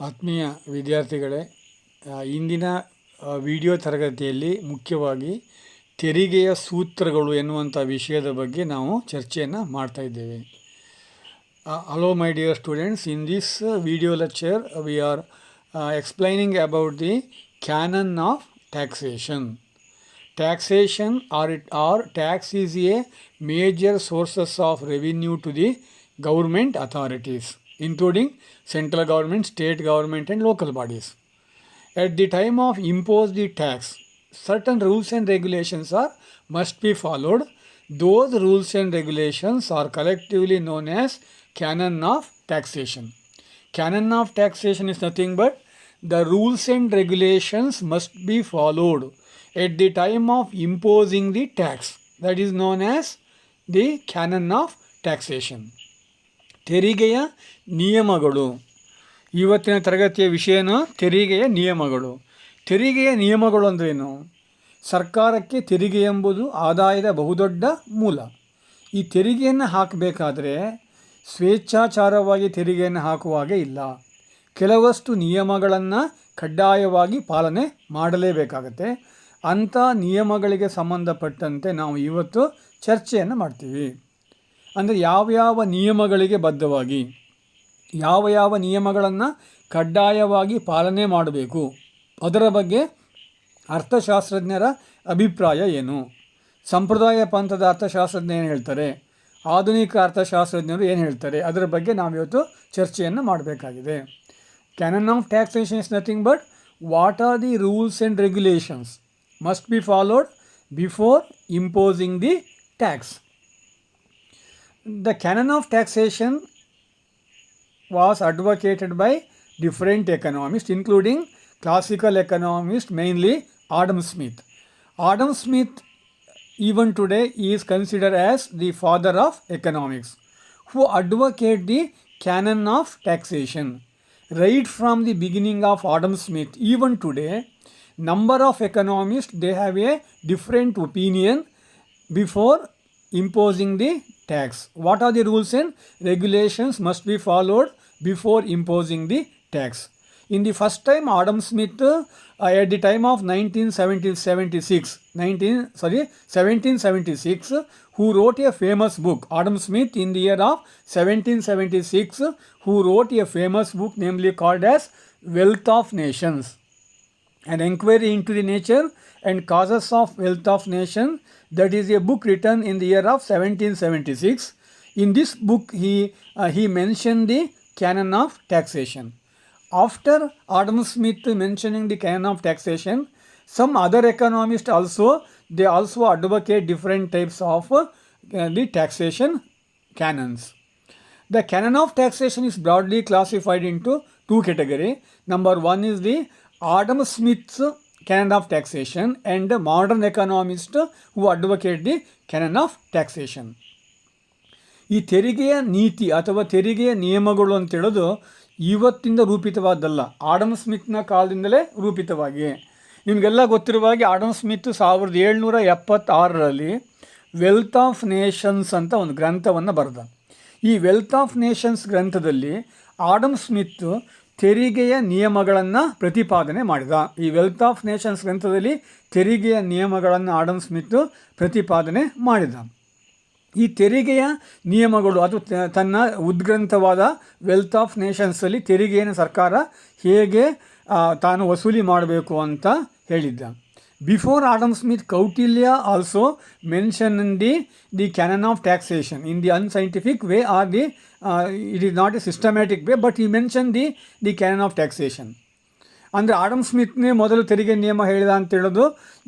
ಆತ್ಮೀಯ ವಿದ್ಯಾರ್ಥಿಗಳೇ, ಇಂದಿನ ವಿಡಿಯೋ ತರಗತಿಯಲ್ಲಿ ಮುಖ್ಯವಾಗಿ ತೆರಿಗೆಯ ಸೂತ್ರಗಳು ಎನ್ನುವಂಥ ವಿಷಯದ ಬಗ್ಗೆ ನಾವು ಚರ್ಚೆಯನ್ನು ಮಾಡ್ತಾ ಇದ್ದೇವೆ. Hello my dear students, in this video lecture we are explaining about the canon of taxation. Taxation or tax is a major sources of revenue to the government authorities, including central government, state government and local bodies. At the time of impose the tax, certain rules and regulations must be followed. Those rules and regulations are collectively known as canon of taxation. Canon of taxation is nothing but the rules and regulations must be followed at the time of imposing the tax. That is known as the canon of taxation. ತೆರಿಗೆಯ ನಿಯಮಗಳು. ಇವತ್ತಿನ ತರಗತಿಯ ವಿಷಯನ ತೆರಿಗೆಯ ನಿಯಮಗಳು. ತೆರಿಗೆಯ ನಿಯಮಗಳು ಅಂದ್ರೇನು? ಸರ್ಕಾರಕ್ಕೆ ತೆರಿಗೆ ಎಂಬುದು ಆದಾಯದ ಬಹುದೊಡ್ಡ ಮೂಲ. ಈ ತೆರಿಗೆಯನ್ನು ಹಾಕಬೇಕಾದ್ರೆ ಸ್ವೇಚ್ಛಾಚಾರವಾಗಿ ತೆರಿಗೆಯನ್ನು ಹಾಕುವ ಹಾಗೆ ಇಲ್ಲ. ಕೆಲವಷ್ಟು ನಿಯಮಗಳನ್ನು ಕಡ್ಡಾಯವಾಗಿ ಪಾಲನೆ ಮಾಡಲೇಬೇಕಾಗತ್ತೆ. ಅಂಥ ನಿಯಮಗಳಿಗೆ ಸಂಬಂಧಪಟ್ಟಂತೆ ನಾವು ಇವತ್ತು ಚರ್ಚೆಯನ್ನು ಮಾಡ್ತೀವಿ. ಅಂದರೆ ಯಾವ ನಿಯಮಗಳಿಗೆ ಬದ್ಧವಾಗಿ ಯಾವ ನಿಯಮಗಳನ್ನು ಕಡ್ಡಾಯವಾಗಿ ಪಾಲನೆ ಮಾಡಬೇಕು, ಅದರ ಬಗ್ಗೆ ಅರ್ಥಶಾಸ್ತ್ರಜ್ಞರ ಅಭಿಪ್ರಾಯ ಏನು, ಸಂಪ್ರದಾಯ ಪಂಥದ ಅರ್ಥಶಾಸ್ತ್ರಜ್ಞ ಏನು ಹೇಳ್ತಾರೆ, ಆಧುನಿಕ ಅರ್ಥಶಾಸ್ತ್ರಜ್ಞರು ಏನು ಹೇಳ್ತಾರೆ, ಅದರ ಬಗ್ಗೆ ನಾವಿವತ್ತು ಚರ್ಚೆಯನ್ನು ಮಾಡಬೇಕಾಗಿದೆ. Canon of taxation is nothing but what are the rules and regulations must be followed before imposing the tax. The canon of taxation was advocated by different economists, including classical economists, mainly Adam Smith. Adam Smith even today is considered as the father of economics, who advocate the canon of taxation. Right from the beginning of Adam Smith, even today, number of economists, they have a different opinion before imposing the tax. What are the rules and regulations must be followed before imposing the tax? In the first time, Adam Smith, at the time of 1776, who wrote a famous book. Adam Smith, in the year of 1776, who wrote a famous book namely called as Wealth of Nations, an inquiry into the nature and causes of wealth of nations. That is a book written in the year of 1776. In this book, he mentioned the canon of taxation. After Adam Smith mentioning the canon of taxation, some other economists also advocate different types of the taxation canons. The canon of taxation is broadly classified into two categories. Number one is the Adam Smith's canon of taxation and the modern economists who advocate the canon of taxation. ಈ ತೆರಿಗೆಯ ನೀತಿ ಅಥವಾ ತೆರಿಗೆಯ ನಿಯಮಗಳು ಅಂತೇಳೋದು ಇವತ್ತಿಂದ ರೂಪಿತವಾದಲ್ಲ, Adam ಸ್ಮಿತ್ನ ಕಾಲದಿಂದಲೇ ರೂಪಿತವಾಗಿ. ನಿಮಗೆಲ್ಲ ಗೊತ್ತಿರುವ ಹಾಗೆ ಆಡಮ್ ಸ್ಮಿತ್ 1776ರಲ್ಲಿ ವೆಲ್ತ್ ಆಫ್ ನೇಷನ್ಸ್ ಅಂತ ಒಂದು ಗ್ರಂಥವನ್ನು ಬರೆದ. ಈ ವೆಲ್ತ್ ಆಫ್ ನೇಷನ್ಸ್ ಗ್ರಂಥದಲ್ಲಿ ಆಡಮ್ ಸ್ಮಿತ್ ತೆರಿಗೆಯ ನಿಯಮಗಳನ್ನು ಪ್ರತಿಪಾದನೆ ಮಾಡಿದ. ಈ ವೆಲ್ತ್ ಆಫ್ ನೇಷನ್ಸ್ ಗ್ರಂಥದಲ್ಲಿ ತೆರಿಗೆಯ ನಿಯಮಗಳನ್ನು ಆಡಮ್ ಸ್ಮಿತ್ ಪ್ರತಿಪಾದನೆ ಮಾಡಿದ. ಈ ತೆರಿಗೆಯ ನಿಯಮಗಳು ಅದು ತನ್ನ ಉದ್ಗ್ರಂಥವಾದ ವೆಲ್ತ್ ಆಫ್ ನೇಷನ್ಸಲ್ಲಿ ತೆರಿಗೆಯನ್ನು ಸರ್ಕಾರ ಹೇಗೆ ತಾನು ವಸೂಲಿ ಮಾಡಬೇಕು ಅಂತ ಹೇಳಿದ್ದ. Before Adam Smith, Kautilya also mention the canon of taxation in the unscientific way or the it is not a systematic way, but he mention the canon of taxation. ಅಂದರೆ ಆಡಮ್ ಸ್ಮಿತ್ನೇ ಮೊದಲು ತೆರಿಗೆ ನಿಯಮ ಹೇಳಿದ ಅಂತೇಳೋದು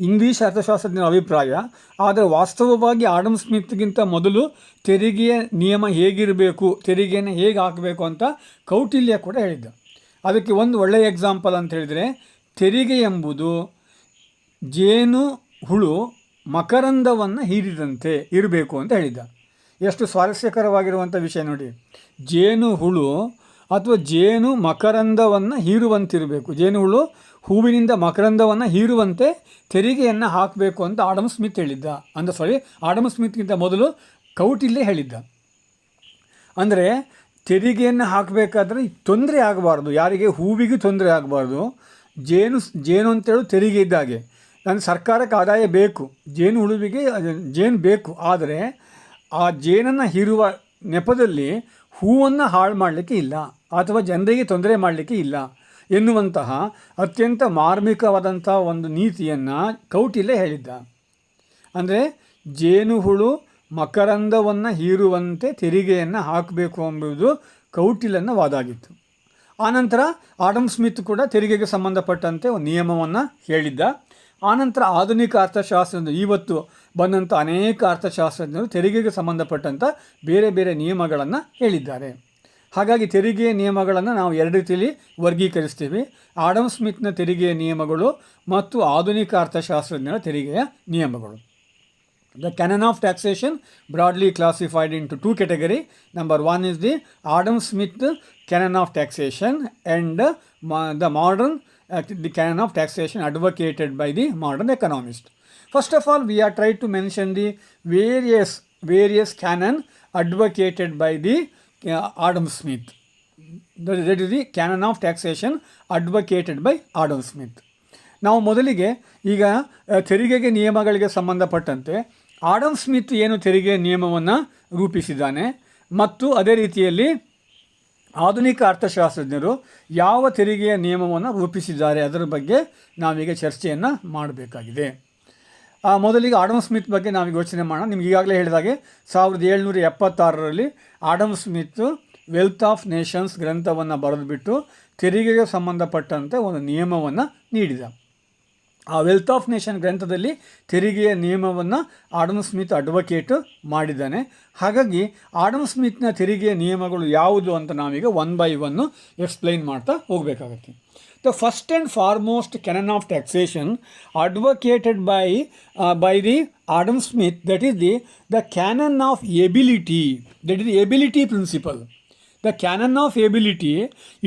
ಇಂಗ್ಲೀಷ್ ಅರ್ಥಶಾಸ್ತ್ರಜ್ಞರ ಅಭಿಪ್ರಾಯ. ಆದರೆ ವಾಸ್ತವವಾಗಿ ಆಡಮ್ ಸ್ಮಿತ್ಗಿಂತ ಮೊದಲು ತೆರಿಗೆಯ ನಿಯಮ ಹೇಗಿರಬೇಕು, ತೆರಿಗೆಯನ್ನು ಹೇಗೆ ಹಾಕಬೇಕು ಅಂತ ಕೌಟಿಲ್ಯ ಕೂಡ ಹೇಳಿದ್ದ. ಅದಕ್ಕೆ ಒಂದು ಒಳ್ಳೆಯ ಎಕ್ಸಾಂಪಲ್ ಅಂತ ಹೇಳಿದರೆ, ತೆರಿಗೆ ಎಂಬುದು ಜೇನು ಹುಳು ಮಕರಂದವನ್ನು ಹೀರಿದಂತೆ ಇರಬೇಕು ಅಂತ ಹೇಳಿದ್ದ. ಎಷ್ಟು ಸ್ವಾರಸ್ಯಕರವಾಗಿರುವಂಥ ವಿಷಯ ನೋಡಿ. ಜೇನು ಹುಳು ಅಥವಾ ಜೇನು ಮಕರಂದವನ್ನು ಹೀರುವಂತಿರಬೇಕು, ಜೇನು ಹುಳು ಹೂವಿನಿಂದ ಮಕರಂದವನ್ನು ಹೀರುವಂತೆ ತೆರಿಗೆಯನ್ನು ಹಾಕಬೇಕು ಅಂತ ಆಡಮ್ ಸ್ಮಿತ್ ಹೇಳಿದ್ದ. ಆಡಮ್ ಸ್ಮಿತ್ಗಿಂತ ಮೊದಲು ಕೌಟಿಲ್ಯ ಹೇಳಿದ್ದ. ಅಂದರೆ ತೆರಿಗೆಯನ್ನು ಹಾಕಬೇಕಾದ್ರೆ ತೊಂದರೆ ಆಗಬಾರ್ದು, ಯಾರಿಗೆ ಹೂವಿಗೂ ತೊಂದರೆ ಆಗಬಾರ್ದು. ಜೇನು ಅಂತೇಳಿ ತೆರಿಗೆ ಇದ್ದಾಗೆ, ನನ್ನ ಸರ್ಕಾರಕ್ಕೆ ಆದಾಯ ಬೇಕು, ಜೇನು ಹುಳುವಿಗೆ ಜೇನು ಬೇಕು, ಆದರೆ ಆ ಜೇನನ್ನು ಹೀರುವ ನೆಪದಲ್ಲಿ ಹೂವನ್ನು ಹಾಳು ಮಾಡಲಿಕ್ಕೆ ಇಲ್ಲ ಅಥವಾ ಜನರಿಗೆ ತೊಂದರೆ ಮಾಡಲಿಕ್ಕೆ ಇಲ್ಲ ಎನ್ನುವಂತಹ ಅತ್ಯಂತ ಮಾರ್ಮಿಕವಾದಂಥ ಒಂದು ನೀತಿಯನ್ನು ಕೌಟಿಲ್ಯ ಹೇಳಿದ್ದ. ಅಂದರೆ ಜೇನುಹುಳು ಮಕರಂದವನ್ನು ಹೀರುವಂತೆ ತೆರಿಗೆಯನ್ನು ಹಾಕಬೇಕು ಎಂಬುದು ಕೌಟಿಲ್ಯನ ವಾದ ಆಗಿತ್ತು. ಆನಂತರ ಆಡಮ್ ಸ್ಮಿತ್ ಕೂಡ ತೆರಿಗೆಗೆ ಸಂಬಂಧಪಟ್ಟಂತೆ ಒಂದು ನಿಯಮವನ್ನು ಹೇಳಿದ್ದ. ಆನಂತರ ಆಧುನಿಕ ಅರ್ಥಶಾಸ್ತ್ರಜ್ಞರು, ಇವತ್ತು ಬಂದಂಥ ಅನೇಕ ಅರ್ಥಶಾಸ್ತ್ರಜ್ಞರು ತೆರಿಗೆಗೆ ಸಂಬಂಧಪಟ್ಟಂಥ ಬೇರೆ ಬೇರೆ ನಿಯಮಗಳನ್ನು ಹೇಳಿದ್ದಾರೆ. ಹಾಗಾಗಿ ತೆರಿಗೆಯ ನಿಯಮಗಳನ್ನು ನಾವು ಎರಡು ರೀತಿಯಲ್ಲಿ ವರ್ಗೀಕರಿಸ್ತೀವಿ: ಆಡಮ್ ಸ್ಮಿತ್ನ ತೆರಿಗೆಯ ನಿಯಮಗಳು ಮತ್ತು ಆಧುನಿಕ ಅರ್ಥಶಾಸ್ತ್ರಜ್ಞರ ತೆರಿಗೆಯ ನಿಯಮಗಳು. The canon of taxation broadly classified into two categories. Number one is the Adam Smith canon of taxation and the modern the canon of taxation advocated by the modern economist. First of all, we are trying to mention the various canon advocated by the Adam Smith. That is the canon of taxation advocated by Adam Smith. ನಾವು ಮೊದಲಿಗೆ ಈಗ ತೆರಿಗೆಗೆ ನಿಯಮಗಳಿಗೆ ಸಂಬಂಧಪಟ್ಟಂತೆ Adam Smith ಏನು ತೆರಿಗೆ ನಿಯಮವನ್ನು ರೂಪಿಸಿದ್ದಾನೆ ಮತ್ತು ಅದೇ ರೀತಿಯಲ್ಲಿ ಆಧುನಿಕ ಅರ್ಥಶಾಸ್ತ್ರಜ್ಞರು ಯಾವ ತೆರಿಗೆಯ ನಿಯಮವನ್ನು ರೂಪಿಸಿದ್ದಾರೆ ಅದರ ಬಗ್ಗೆ ನಾವೀಗ ಚರ್ಚೆಯನ್ನು ಮಾಡಬೇಕಾಗಿದೆ. ಮೊದಲಿಗೆ ಆಡಮ್ ಸ್ಮಿತ್ ಬಗ್ಗೆ ನಾವೀಗ ಯೋಚನೆ ಮಾಡೋಣ. ನಿಮ್ಗೆ ಈಗಾಗಲೇ ಹೇಳಿದಾಗೆ 1776ರಲ್ಲಿ Adam Smith wealth of nations ಗ್ರಂಥವನ್ನು ಬರೆದುಬಿಟ್ಟು ತೆರಿಗೆಗೆ ಸಂಬಂಧಪಟ್ಟಂತೆ ಒಂದು ನಿಯಮವನ್ನು ನೀಡಿದ. ಆ ವೆಲ್ತ್ ಆಫ್ ನೇಷನ್ ಗ್ರಂಥದಲ್ಲಿ ತೆರಿಗೆಯ ನಿಯಮವನ್ನು ಆಡಮ್ ಸ್ಮಿತ್ ಅಡ್ವೊಕೇಟ್ ಮಾಡಿದ್ದಾನೆ. ಹಾಗಾಗಿ ಆಡಮ್ ಸ್ಮಿತ್ನ ತೆರಿಗೆಯ ನಿಯಮಗಳು ಯಾವುದು ಅಂತ ನಾವೀಗ ಒನ್ ಬೈ ಒನ್ನು ಎಕ್ಸ್ಪ್ಲೈನ್ ಮಾಡ್ತಾ ಹೋಗಬೇಕಾಗತ್ತೆ. The first and foremost canon of taxation advocated by the Adam Smith, that is the canon of ability, that is the ability principle. The canon of ability,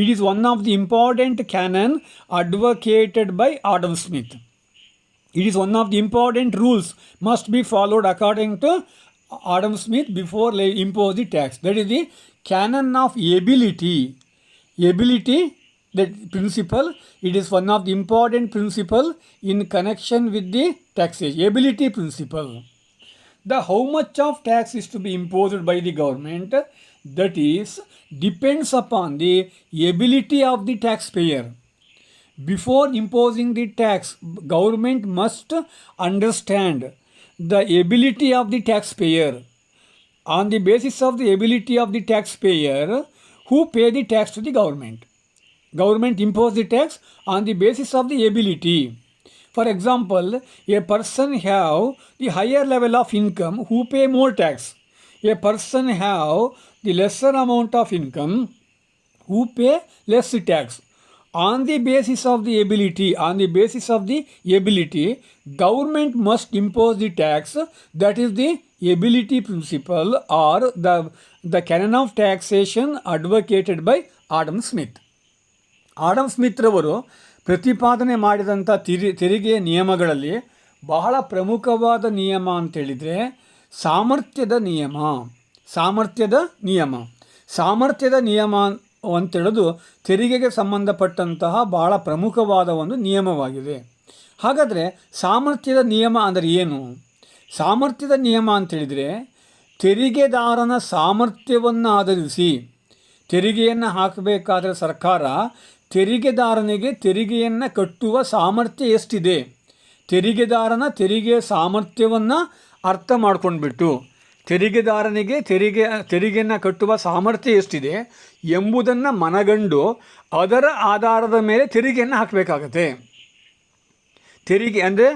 it is one of the important canon advocated by Adam Smith. It is one of the important rules must be followed according to Adam Smith before impose the tax. That is the canon of ability. Ability, that principle, it is one of the important principle in connection with the taxation. Ability principle. The how much of tax is to be imposed by the government, that is depends upon the ability of the taxpayer. Before imposing the tax, government must understand the ability of the taxpayer. On the basis of the ability of the taxpayer, who pay the tax to the government. Government impose the tax on the basis of the ability. For example, a person have the higher level of income who pay more tax. A person have the lesser amount of income who pay less tax. On the basis of the ability, government must impose the tax. That is the ability principle or the canon of taxation advocated by Adam Smith. Adam Smith ರವರು ಪ್ರತಿಪಾದನೆ ಮಾಡಿದಂಥ ತೆರಿಗೆಯ ನಿಯಮಗಳಲ್ಲಿ ಬಹಳ ಪ್ರಮುಖವಾದ ನಿಯಮ ಅಂತೇಳಿದರೆ ಸಾಮರ್ಥ್ಯದ ನಿಯಮ ಅಂತೇಳೋದು ತೆರಿಗೆಗೆ ಸಂಬಂಧಪಟ್ಟಂತಹ ಬಹಳ ಪ್ರಮುಖವಾದ ಒಂದು ನಿಯಮವಾಗಿದೆ. ಹಾಗಾದರೆ ಸಾಮರ್ಥ್ಯದ ನಿಯಮ ಅಂದರೆ ಏನು? ಸಾಮರ್ಥ್ಯದ ನಿಯಮ ಅಂತೇಳಿದರೆ ತೆರಿಗೆದಾರನ ಸಾಮರ್ಥ್ಯವನ್ನು ಆಧರಿಸಿ ತೆರಿಗೆಯನ್ನು ಹಾಕಬೇಕಾದರೆ ಸರ್ಕಾರ ತೆರಿಗೆದಾರನಿಗೆ ತೆರಿಗೆಯನ್ನು ಕಟ್ಟುವ ಸಾಮರ್ಥ್ಯ ಎಷ್ಟಿದೆ, ತೆರಿಗೆದಾರನ ತೆರಿಗೆಯ ಸಾಮರ್ಥ್ಯವನ್ನು ಅರ್ಥ ಮಾಡ್ಕೊಂಡ್ಬಿಟ್ಟು ತೆರಿಗೆದಾರನಿಗೆ ತೆರಿಗೆಯನ್ನು ಕಟ್ಟುವ ಸಾಮರ್ಥ್ಯ ಎಷ್ಟಿದೆ ಎಂಬುದನ್ನು ಮನಗಂಡು ಅದರ ಆಧಾರದ ಮೇಲೆ ತೆರಿಗೆಯನ್ನು ಹಾಕಬೇಕಾಗತ್ತೆ. ತೆರಿಗೆ ಅಂದರೆ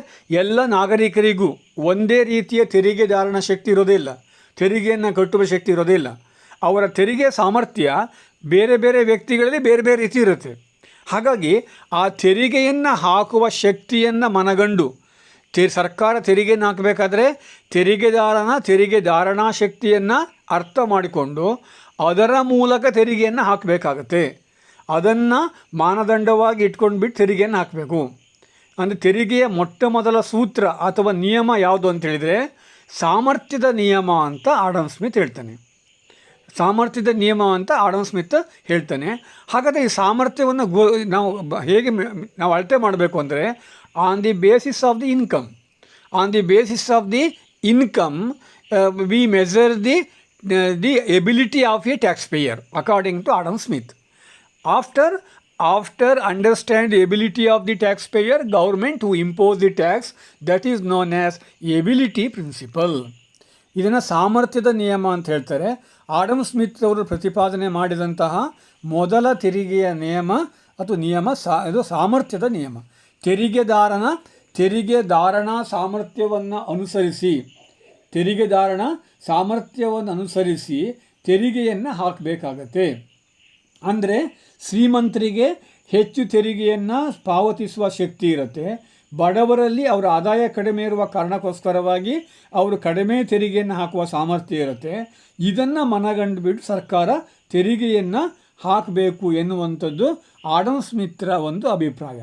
ಎಲ್ಲ ನಾಗರಿಕರಿಗೂ ಒಂದೇ ರೀತಿಯ ತೆರಿಗೆದಾರನ ಶಕ್ತಿ ಇರೋದೇ ಇಲ್ಲ, ತೆರಿಗೆಯನ್ನು ಕಟ್ಟುವ ಶಕ್ತಿ ಇರೋದೇ ಇಲ್ಲ. ಅವರ ತೆರಿಗೆ ಸಾಮರ್ಥ್ಯ ಬೇರೆ ಬೇರೆ ವ್ಯಕ್ತಿಗಳಲ್ಲಿ ಬೇರೆ ಬೇರೆ ರೀತಿ ಇರುತ್ತೆ. ಹಾಗಾಗಿ ಆ ತೆರಿಗೆಯನ್ನು ಹಾಕುವ ಶಕ್ತಿಯನ್ನು ಮನಗಂಡು ಸರ್ಕಾರ ತೆರಿಗೆಯನ್ನು ಹಾಕಬೇಕಾದ್ರೆ ತೆರಿಗೆದಾರನ ತೆರಿಗೆದಾರಣಾ ಶಕ್ತಿಯನ್ನು ಅರ್ಥ ಮಾಡಿಕೊಂಡು ಅದರ ಮೂಲಕ ತೆರಿಗೆಯನ್ನು ಹಾಕಬೇಕಾಗತ್ತೆ. ಅದನ್ನು ಮಾನದಂಡವಾಗಿ ಇಟ್ಕೊಂಡ್ಬಿಟ್ಟು ತೆರಿಗೆಯನ್ನು ಹಾಕಬೇಕು. ಅಂದರೆ ತೆರಿಗೆಯ ಮೊಟ್ಟ ಮೊದಲ ಸೂತ್ರ ಅಥವಾ ನಿಯಮ ಯಾವುದು ಅಂತೇಳಿದರೆ ಸಾಮರ್ಥ್ಯದ ನಿಯಮ ಅಂತ ಆಡಮ್ ಸ್ಮಿತ್ ಹೇಳ್ತಾನೆ. ಸಾಮರ್ಥ್ಯದ ನಿಯಮ ಅಂತ ಆಡಮ್ ಸ್ಮಿತ್ ಹೇಳ್ತಾನೆ. ಹಾಗಾದರೆ ಈ ಸಾಮರ್ಥ್ಯವನ್ನು ಹೇಗೆ ನಾವು ಅಳತೆ ಮಾಡಬೇಕು ಅಂದರೆ on the basis of the income. On the basis of the income we measure the ability of a taxpayer according to Adam Smith. After understand the ability of the taxpayer, government to impose the tax, that is known as ability principle. ಇದನ್ನು ಸಾಮರ್ಥ್ಯದ ನಿಯಮ ಅಂತ ಹೇಳ್ತಾರೆ. Adam Smith ಅವರು ಪ್ರತಿಪಾದನೆ ಮಾಡಿದಂತಹ ಮೊದಲ ತೆರಿಗೆಯ ನಿಯಮ ಅಥವಾ ಇದು ಸಾಮರ್ಥ್ಯದ ನಿಯಮ. ತೆರಿಗೆದಾರನ ಸಾಮರ್ಥ್ಯವನ್ನು ಅನುಸರಿಸಿ ತೆರಿಗೆಯನ್ನು ಹಾಕಬೇಕಾಗತ್ತೆ. ಅಂದರೆ ಶ್ರೀಮಂತರಿಗೆ ಹೆಚ್ಚು ತೆರಿಗೆಯನ್ನು ಪಾವತಿಸುವ ಶಕ್ತಿ ಇರುತ್ತೆ. ಬಡವರಲ್ಲಿ ಅವರ ಆದಾಯ ಕಡಿಮೆ ಇರುವ ಕಾರಣಕ್ಕೋಸ್ಕರವಾಗಿ ಅವರು ಕಡಿಮೆ ತೆರಿಗೆಯನ್ನು ಹಾಕುವ ಸಾಮರ್ಥ್ಯ ಇರುತ್ತೆ. ಇದನ್ನು ಮನಗಂಡುಬಿಟ್ಟು ಸರ್ಕಾರ ತೆರಿಗೆಯನ್ನು ಹಾಕಬೇಕು ಎನ್ನುವಂಥದ್ದು ಆಡಮ್ ಸ್ಮಿತ್ರ ಒಂದು ಅಭಿಪ್ರಾಯ.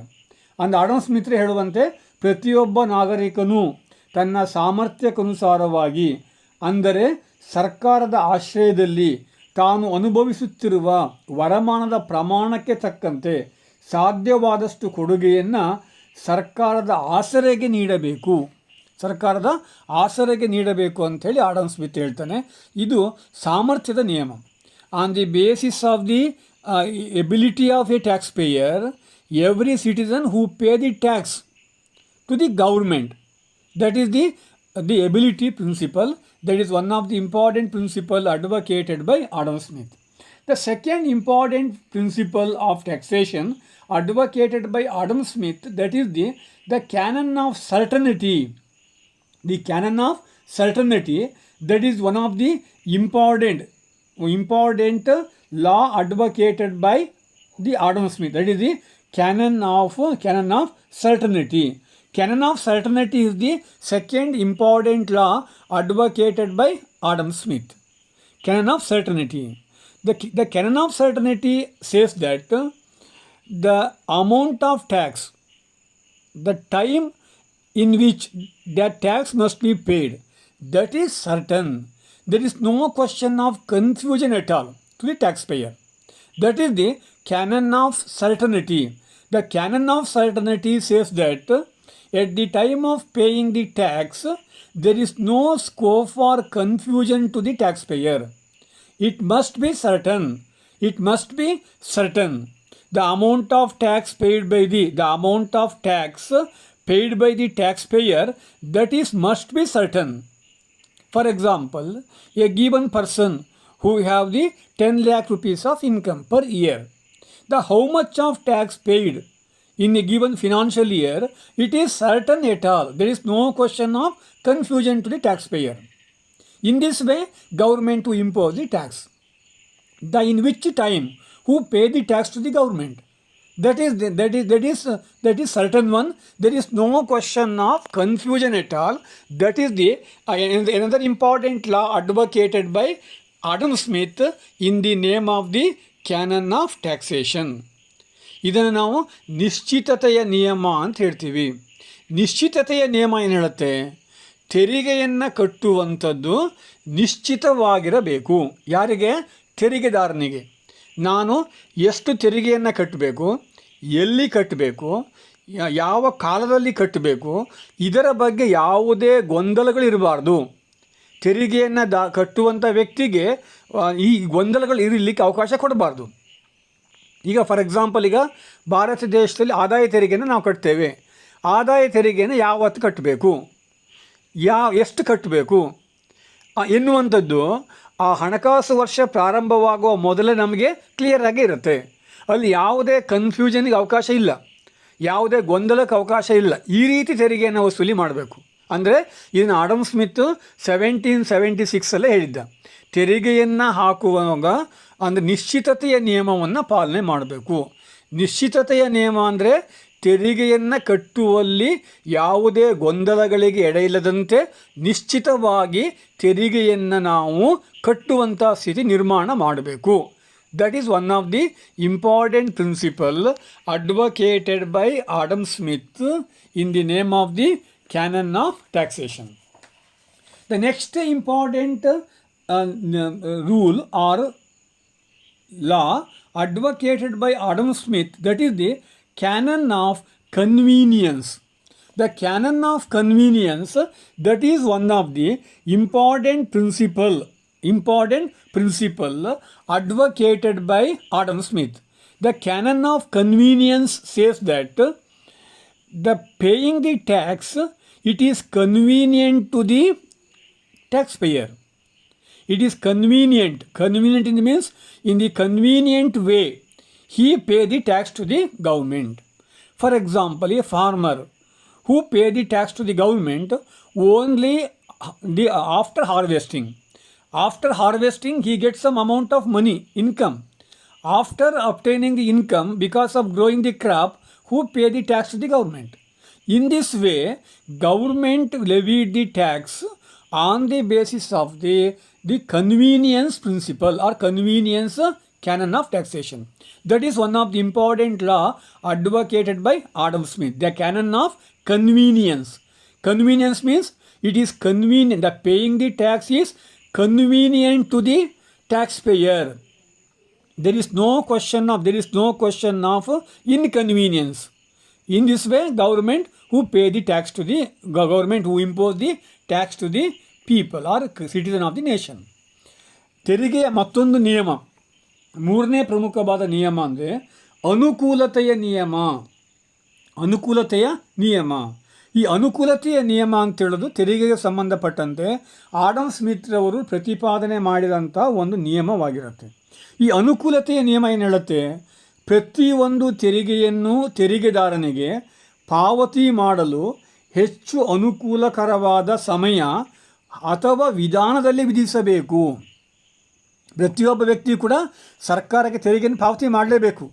ಆಡಮ್ ಸ್ಮಿತ್ರ ಹೇಳುವಂತೆ ಪ್ರತಿಯೊಬ್ಬ ನಾಗರಿಕನೂ ತನ್ನ ಸಾಮರ್ಥ್ಯಕ್ಕನುಸಾರವಾಗಿ, ಅಂದರೆ ಸರ್ಕಾರದ ಆಶ್ರಯದಲ್ಲಿ ತಾನು ಅನುಭವಿಸುತ್ತಿರುವ ವರಮಾನದ ಪ್ರಮಾಣಕ್ಕೆ ತಕ್ಕಂತೆ ಸಾಧ್ಯವಾದಷ್ಟು ಕೊಡುಗೆಯನ್ನು ಸರ್ಕಾರದ ಆಸರೆಗೆ ನೀಡಬೇಕು ಅಂಥೇಳಿ ಆಡಮ್ ಸ್ಮಿತ್ ಹೇಳ್ತಾನೆ. ಇದು ಸಾಮರ್ಥ್ಯದ ನಿಯಮ. On the basis of the ability of a taxpayer, every citizen who pay the tax to the government, that is the ability principle. That is one of the important principle advocated by Adam Smith. The second important principle of taxation advocated by Adam Smith, that is the canon of certainty. The canon of certainty, that is one of the important law advocated by the Adam Smith. That is the canon of certainty. Canon of certainty is the second important law advocated by Adam Smith. Canon of certainty. The canon of certainty says that the amount of tax, the time in which that tax must be paid, that is certain. There is no question of confusion at all to the taxpayer. That is the canon of certainty. The canon of certainty says that at the time of paying the tax, there is no scope for confusion to the taxpayer. It must be certain. The amount of tax paid by the taxpayer, that is must be certain. For example, a given person who have the 10 lakh rupees of income per year, how much of tax paid in a given financial year, it is certain at all. There is no question of confusion to the taxpayer. In this way, government to impose the tax. In which time who pay the tax to the government, that is certain one. There is no question of confusion at all. That is another important law advocated by Adam Smith in the name of the canon of taxation. ಇದನ್ನು ನಾವು ನಿಶ್ಚಿತತೆಯ ನಿಯಮ ಅಂತ ಹೇಳ್ತೀವಿ. ನಿಶ್ಚಿತತೆಯ ನಿಯಮ ಏನು ಹೇಳುತ್ತೆ? ತೆರಿಗೆಯನ್ನು ಕಟ್ಟುವಂಥದ್ದು ನಿಶ್ಚಿತವಾಗಿರಬೇಕು. ಯಾರಿಗೆ? ತೆರಿಗೆದಾರನಿಗೆ. ನಾನು ಎಷ್ಟು ತೆರಿಗೆಯನ್ನು ಕಟ್ಟಬೇಕು, ಎಲ್ಲಿ ಕಟ್ಟಬೇಕು, ಯಾವ ಕಾಲದಲ್ಲಿ ಕಟ್ಟಬೇಕು, ಇದರ ಬಗ್ಗೆ ಯಾವುದೇ ಗೊಂದಲಗಳಿರಬಾರ್ದು. ತೆರಿಗೆಯನ್ನು ಕಟ್ಟುವಂಥ ವ್ಯಕ್ತಿಗೆ ಈ ಗೊಂದಲಗಳು ಇರಲಿಕ್ಕೆ ಅವಕಾಶ ಕೊಡಬಾರ್ದು. ಈಗ ಫಾರ್ ಎಕ್ಸಾಂಪಲ್, ಈಗ ಭಾರತ ದೇಶದಲ್ಲಿ ಆದಾಯ ತೆರಿಗೆಯನ್ನು ನಾವು ಕಟ್ತೇವೆ. ಆದಾಯ ತೆರಿಗೆಯನ್ನು ಯಾವತ್ತು ಕಟ್ಟಬೇಕು, ಎಷ್ಟು ಕಟ್ಟಬೇಕು ಎನ್ನುವಂಥದ್ದು ಆ ಹಣಕಾಸು ವರ್ಷ ಪ್ರಾರಂಭವಾಗುವ ಮೊದಲೇ ನಮಗೆ ಕ್ಲಿಯರಾಗಿ ಇರುತ್ತೆ. ಅಲ್ಲಿ ಯಾವುದೇ ಕನ್ಫ್ಯೂಷನ್ಗೆ ಅವಕಾಶ ಇಲ್ಲ, ಯಾವುದೇ ಗೊಂದಲಕ್ಕೆ ಅವಕಾಶ ಇಲ್ಲ. ಈ ರೀತಿ ತೆರಿಗೆಯನ್ನು ವಸೂಲಿ ಮಾಡಬೇಕು. ಅಂದರೆ ಇದನ್ನು ಆಡಮ್ ಸ್ಮಿತ್ 1776 ಹೇಳಿದ್ದ. ತೆರಿಗೆಯನ್ನು ಹಾಕುವಾಗ ಅಂದರೆ ನಿಶ್ಚಿತತೆಯ ನಿಯಮವನ್ನು ಪಾಲನೆ ಮಾಡಬೇಕು. ನಿಶ್ಚಿತತೆಯ ನಿಯಮ ಅಂದರೆ ತೆರಿಗೆಯನ್ನು ಕಟ್ಟುವಲ್ಲಿ ಯಾವುದೇ ಗೊಂದಲಗಳಿಗೆ ಎಡೆಯಿಲ್ಲದಂತೆ ನಿಶ್ಚಿತವಾಗಿ ತೆರಿಗೆಯನ್ನು ನಾವು ಕಟ್ಟುವಂಥ ಸ್ಥಿತಿ ನಿರ್ಮಾಣ ಮಾಡಬೇಕು. That is one of the important principle advocated by Adam Smith in the name of the canon of taxation. The next important rule or law advocated by Adam Smith, that is the canon of convenience. The canon of convenience, that is one of the important principle advocated by Adam Smith. The canon of convenience says that the paying the tax, it is convenient to the taxpayer. It is convenient. Convenient in the means in the convenient way he pay the tax to the government. For example, a farmer who pay the tax to the government only after harvesting. After harvesting, he gets some amount of money, income. After obtaining the income because of growing the crop, who pay the tax to the government. In this way, government levied the tax on the basis of the convenience principle or convenience canon of taxation. That is one of the important law advocated by Adam Smith, the canon of convenience. Convenience means it is convenient. The paying the tax is convenient to the taxpayer. There is no question of inconvenience. In this way, government who pay the tax to the government, who impose the tax to the people or citizen of the nation. ತೆರಿಗೆಯ ಮತ್ತೊಂದು ನಿಯಮ, ಮೂರನೇ ಪ್ರಮುಖವಾದ ನಿಯಮ ಅಂದರೆ ಅನುಕೂಲತೆಯ ನಿಯಮ. ಈ ಅನುಕೂಲತೆಯ ನಿಯಮ ಅಂತೇಳೋದು ತೆರಿಗೆಗೆ ಸಂಬಂಧಪಟ್ಟಂತೆ ಆಡಮ್ ಸ್ಮಿತ್ ರವರು ಪ್ರತಿಪಾದನೆ ಮಾಡಿದಂಥ ಒಂದು ನಿಯಮವಾಗಿರುತ್ತೆ. ಈ ಅನುಕೂಲತೆಯ ನಿಯಮ ಏನು ಹೇಳುತ್ತೆ? ಪ್ರತಿಯೊಂದು ತೆರಿಗೆಯನ್ನು ತೆರಿಗೆದಾರನಿಗೆ ಪಾವತಿ ಮಾಡಲು ಹೆಚ್ಚು ಅನುಕೂಲಕರವಾದ ಸಮಯ ಅಥವಾ ವಿಧಾನದಲ್ಲಿ ವಿಧಿಸಬೇಕು. ಪ್ರತಿಯೊಬ್ಬ ವ್ಯಕ್ತಿಯು ಕೂಡ ಸರ್ಕಾರಕ್ಕೆ ತೆರಿಗೆಯನ್ನು ಪಾವತಿ ಮಾಡಲೇಬೇಕು.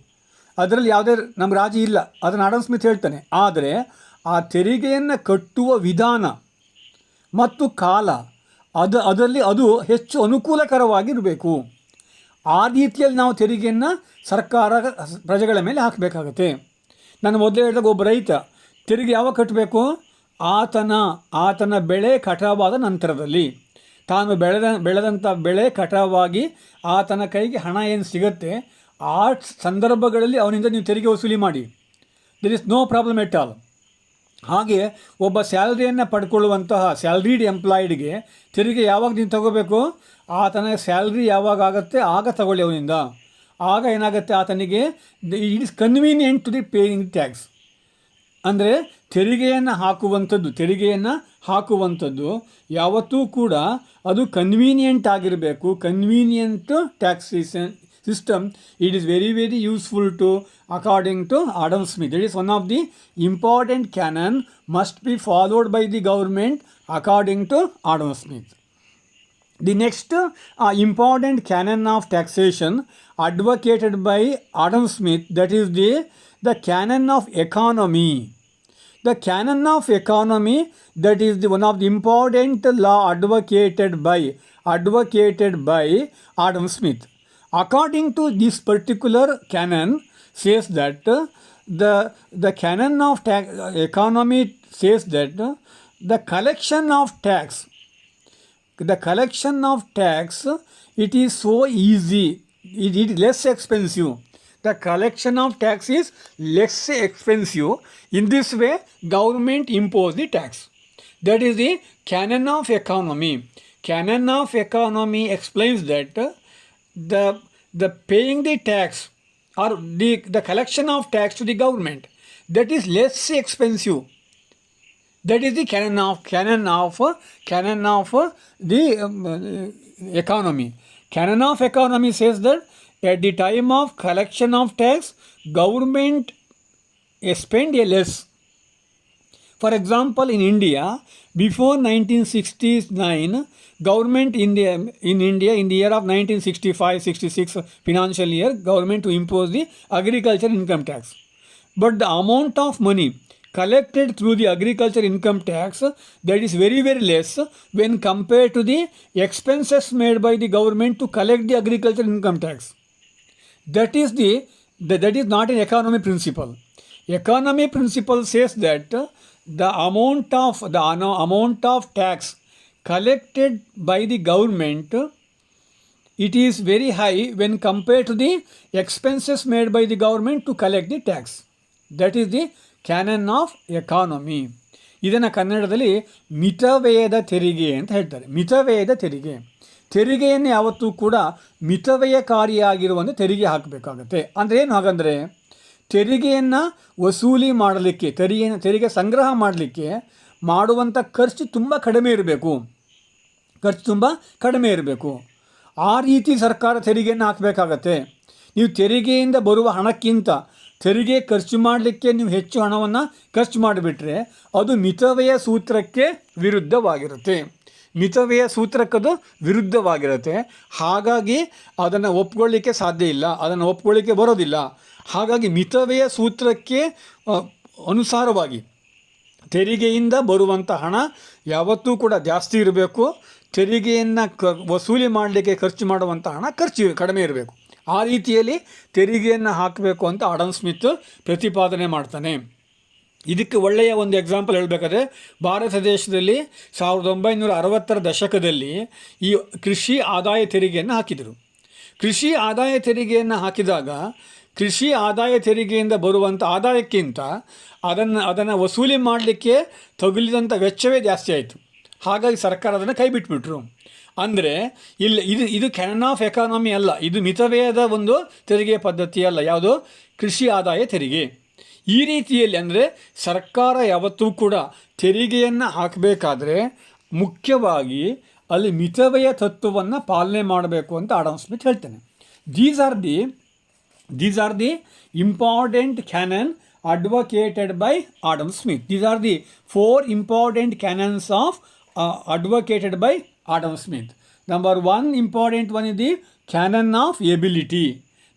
ಅದರಲ್ಲಿ ಯಾವುದೇ ನಮ್ಮ ರಾಜಿ ಇಲ್ಲ, ಅದನ್ನು ಆಡಮ್ ಸ್ಮಿತ್ ಹೇಳ್ತಾನೆ. ಆದರೆ ಆ ತೆರಿಗೆಯನ್ನು ಕಟ್ಟುವ ವಿಧಾನ ಮತ್ತು ಕಾಲ ಅದರಲ್ಲಿ ಅದು ಹೆಚ್ಚು ಅನುಕೂಲಕರವಾಗಿರಬೇಕು. ಆ ರೀತಿಯಲ್ಲಿ ನಾವು ತೆರಿಗೆಯನ್ನು ಸರ್ಕಾರ ಪ್ರಜೆಗಳ ಮೇಲೆ ಹಾಕಬೇಕಾಗತ್ತೆ. ನಾನು ಮೊದಲೇ ಹೇಳಿದಾಗ ಒಬ್ಬ ರೈತ ತೆರಿಗೆ ಯಾವಾಗ ಕಟ್ಟಬೇಕು? ಆತನ ಬೆಳೆ ಕಟಾವಾದ ನಂತರದಲ್ಲಿ. ತಾನು ಬೆಳೆದಂಥ ಬೆಳೆ ಕಟಾವಾಗಿ ಆತನ ಕೈಗೆ ಹಣ ಏನು ಸಿಗುತ್ತೆ ಆ ಸಂದರ್ಭಗಳಲ್ಲಿ ಅವನಿಂದ ನೀವು ತೆರಿಗೆ ವಸೂಲಿ ಮಾಡಿ. There is no problem at all. ಹಾಗೆ ಒಬ್ಬ ಸ್ಯಾಲ್ರಿಯನ್ನು ಪಡ್ಕೊಳ್ಳುವಂತಹ ಸ್ಯಾಲ್ರಿಡ್ ಎಂಪ್ಲಾಯ್ಡ್ಗೆ ತೆರಿಗೆ ಯಾವಾಗ ನೀವು ತಗೋಬೇಕು? ಆತನ ಸ್ಯಾಲ್ರಿ ಯಾವಾಗ ಆಗುತ್ತೆ ಆಗ ತಗೊಳ್ಳಿ ಅವನಿಂದ. ಆಗ ಏನಾಗುತ್ತೆ, ಆತನಿಗೆ it is convenient to the paying tax. ಅಂದರೆ ತೆರಿಗೆಯನ್ನು ಹಾಕುವಂಥದ್ದು ಯಾವತ್ತೂ ಕೂಡ ಅದು ಕನ್ವೀನಿಯೆಂಟ್ ಆಗಿರಬೇಕು. Convenient taxation system, it is very very useful to, according to Adam Smith. It is one of the important canon must be followed by the government according to Adam Smith. The next important canon of taxation advocated by Adam Smith, that is the canon of economy. The canon of economy, that is one of the important law advocated by Adam Smith. According to this particular canon says that the canon of economy says that the collection of tax, it is so easy, it is less expensive. The collection of tax is less expensive. In this way, government impose the tax. That is the canon of economy. Canon of economy explains that the paying the tax or the collection of tax to the government, that is less expensive. That is the canon of the economy. Canon of economy says that at the time of collection of tax, government spend a less. For example, in India, before 1969, government in India in the year of 1965-66 financial year, government to impose the agriculture income tax. But the amount of money collected through the agriculture income tax, that is very very less when compared to the expenses made by the government to collect the agriculture income tax. That is not an economy principle. Economy principle says that the amount of tax collected by the government it is very high when compared to the expenses made by the government to collect the tax. That is the canon of economy. ಇದನ್ನು ಕನ್ನಡದಲ್ಲಿ ಮಿತವ್ಯಯದ ತೆರಿಗೆ ಅಂತ ಹೇಳ್ತಾರೆ. ಮಿತವ್ಯಯದ ತೆರಿಗೆಯನ್ನು ಯಾವತ್ತೂ ಕೂಡ ಮಿತವ್ಯಯಕಾರಿಯಾಗಿರುವಂಥ ತೆರಿಗೆ ಹಾಕಬೇಕಾಗತ್ತೆ. ಅಂದರೆ ಏನು? ಹಾಗಂದರೆ ತೆರಿಗೆಯನ್ನು ವಸೂಲಿ ಮಾಡಲಿಕ್ಕೆ, ತೆರಿಗೆ ಸಂಗ್ರಹ ಮಾಡಲಿಕ್ಕೆ ಮಾಡುವಂಥ ಖರ್ಚು ತುಂಬ ಕಡಿಮೆ ಇರಬೇಕು. ಆ ರೀತಿ ಸರ್ಕಾರ ತೆರಿಗೆಯನ್ನು ಹಾಕಬೇಕಾಗತ್ತೆ. ನೀವು ತೆರಿಗೆಯಿಂದ ಬರುವ ಹಣಕ್ಕಿಂತ ತೆರಿಗೆ ಖರ್ಚು ಮಾಡಲಿಕ್ಕೆ ನೀವು ಹೆಚ್ಚು ಹಣವನ್ನು ಖರ್ಚು ಮಾಡಿಬಿಟ್ರೆ ಅದು ಮಿತವ್ಯಯ ಸೂತ್ರಕ್ಕೆ ವಿರುದ್ಧವಾಗಿರುತ್ತೆ. ಹಾಗಾಗಿ ಅದನ್ನು ಒಪ್ಕೊಳ್ಳಿಕ್ಕೆ ಸಾಧ್ಯ ಇಲ್ಲ, ಅದನ್ನು ಒಪ್ಕೊಳ್ಳಿಕ್ಕೆ ಬರೋದಿಲ್ಲ. ಹಾಗಾಗಿ ಮಿತವ್ಯಯ ಸೂತ್ರಕ್ಕೆ ಅನುಸಾರವಾಗಿ ತೆರಿಗೆಯಿಂದ ಬರುವಂಥ ಹಣ ಯಾವತ್ತೂ ಕೂಡ ಜಾಸ್ತಿ ಇರಬೇಕು. ತೆರಿಗೆಯನ್ನು ವಸೂಲಿ ಮಾಡಲಿಕ್ಕೆ ಖರ್ಚು ಮಾಡುವಂಥ ಹಣ ಕಡಿಮೆ ಇರಬೇಕು. ಆ ರೀತಿಯಲ್ಲಿ ತೆರಿಗೆಯನ್ನು ಹಾಕಬೇಕು ಅಂತ ಆಡಮ್ ಸ್ಮಿತ್ ಪ್ರತಿಪಾದನೆ ಮಾಡ್ತಾನೆ. ಇದಕ್ಕೆ ಒಳ್ಳೆಯ ಒಂದು ಎಕ್ಸಾಂಪಲ್ ಹೇಳಬೇಕಾದ್ರೆ, ಭಾರತ ದೇಶದಲ್ಲಿ 1960ರ ದಶಕದಲ್ಲಿ ಈ ಕೃಷಿ ಆದಾಯ ತೆರಿಗೆಯನ್ನು ಹಾಕಿದರು. ಕೃಷಿ ಆದಾಯ ತೆರಿಗೆಯನ್ನು ಹಾಕಿದಾಗ ಕೃಷಿ ಆದಾಯ ತೆರಿಗೆಯಿಂದ ಬರುವಂಥ ಆದಾಯಕ್ಕಿಂತ ಅದನ್ನು ವಸೂಲಿ ಮಾಡಲಿಕ್ಕೆ ತಗುಲಿದಂಥ ವೆಚ್ಚವೇ ಜಾಸ್ತಿ ಆಯಿತು. ಹಾಗಾಗಿ ಸರ್ಕಾರ ಅದನ್ನು ಕೈ ಬಿಟ್ಬಿಟ್ರು. ಅಂದರೆ ಇದು ಕ್ಯಾನನ್ ಆಫ್ ಎಕಾನಮಿ ಅಲ್ಲ, ಇದು ಮಿತವ್ಯಯದ ಒಂದು ತೆರಿಗೆ ಪದ್ಧತಿ ಅಲ್ಲ. ಯಾವುದು? ಕೃಷಿ ಆದಾಯ ತೆರಿಗೆ. ಈ ರೀತಿಯಲ್ಲಿ ಅಂದರೆ ಸರ್ಕಾರ ಯಾವತ್ತೂ ಕೂಡ ತೆರಿಗೆಯನ್ನು ಹಾಕಬೇಕಾದ್ರೆ ಮುಖ್ಯವಾಗಿ ಅಲ್ಲಿ ಮಿತವ್ಯಯ ತತ್ವವನ್ನು ಪಾಲನೆ ಮಾಡಬೇಕು ಅಂತ ಆಡಮ್ ಸ್ಮಿತ್ ಹೇಳ್ತಾನೆ. These are the important canon advocated by Adam Smith. These are the 4 important canons of advocated by Adam Smith. Number 1 important one is the canon of ability.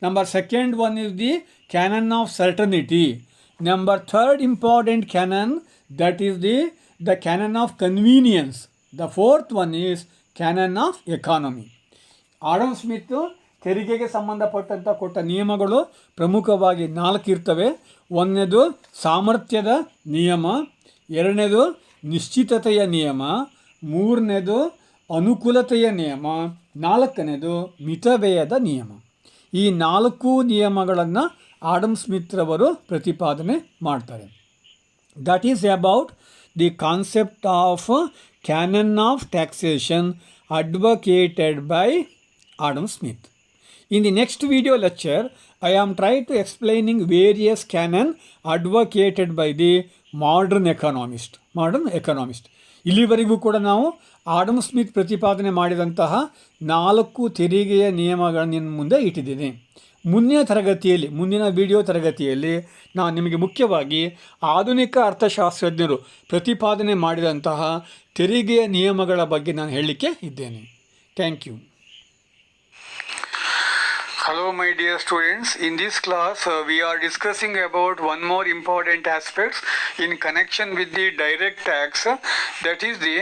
Number 2nd one is the canon of certainty. Number 3rd important canon, that is the canon of convenience. The 4th one is canon of economy. Adam Smith ತೆರಿಗೆಗೆ ಸಂಬಂಧಪಟ್ಟಂಥ ಕೊಟ್ಟ ನಿಯಮಗಳು ಪ್ರಮುಖವಾಗಿ 4 ಇರ್ತವೆ. 1ನೇದು ಸಾಮರ್ಥ್ಯದ ನಿಯಮ, 2ನೇದು ನಿಶ್ಚಿತತೆಯ ನಿಯಮ, 3ನೇದು ಅನುಕೂಲತೆಯ ನಿಯಮ, 4ನೇದು ಮಿತವ್ಯಯದ ನಿಯಮ. ಈ 4 ನಿಯಮಗಳನ್ನು ಆಡಮ್ ಸ್ಮಿತ್ ರವರು ಪ್ರತಿಪಾದನೆ ಮಾಡ್ತಾರೆ. That is about the concept of canon of taxation advocated by Adam Smith. In the next video lecture, I am trying to explaining various canon advocated by the modern economist. ಇಲ್ಲಿವರೆಗೂ ಕೂಡ ನಾವು Adam Smith ಪ್ರತಿಪಾದನೆ ಮಾಡಿದಂತಹ 4 ತೆರಿಗೆಯ ನಿಯಮಗಳನ್ನು ನಿಮ್ಮ ಮುಂದೆ ಇಟ್ಟಿದ್ದೀನಿ. ಮುಂದಿನ ವಿಡಿಯೋ ತರಗತಿಯಲ್ಲಿ ನಾನು ನಿಮಗೆ ಮುಖ್ಯವಾಗಿ ಆಧುನಿಕ ಅರ್ಥಶಾಸ್ತ್ರಜ್ಞರು ಪ್ರತಿಪಾದನೆ ಮಾಡಿದಂತಹ ತೆರಿಗೆಯ ನಿಯಮಗಳ ಬಗ್ಗೆ ನಾನು ಹೇಳಲಿಕ್ಕೆ ಇದ್ದೇನೆ. Thank you. Hello my dear students, in this class we are discussing about one more important aspect in connection with the direct tax, that is the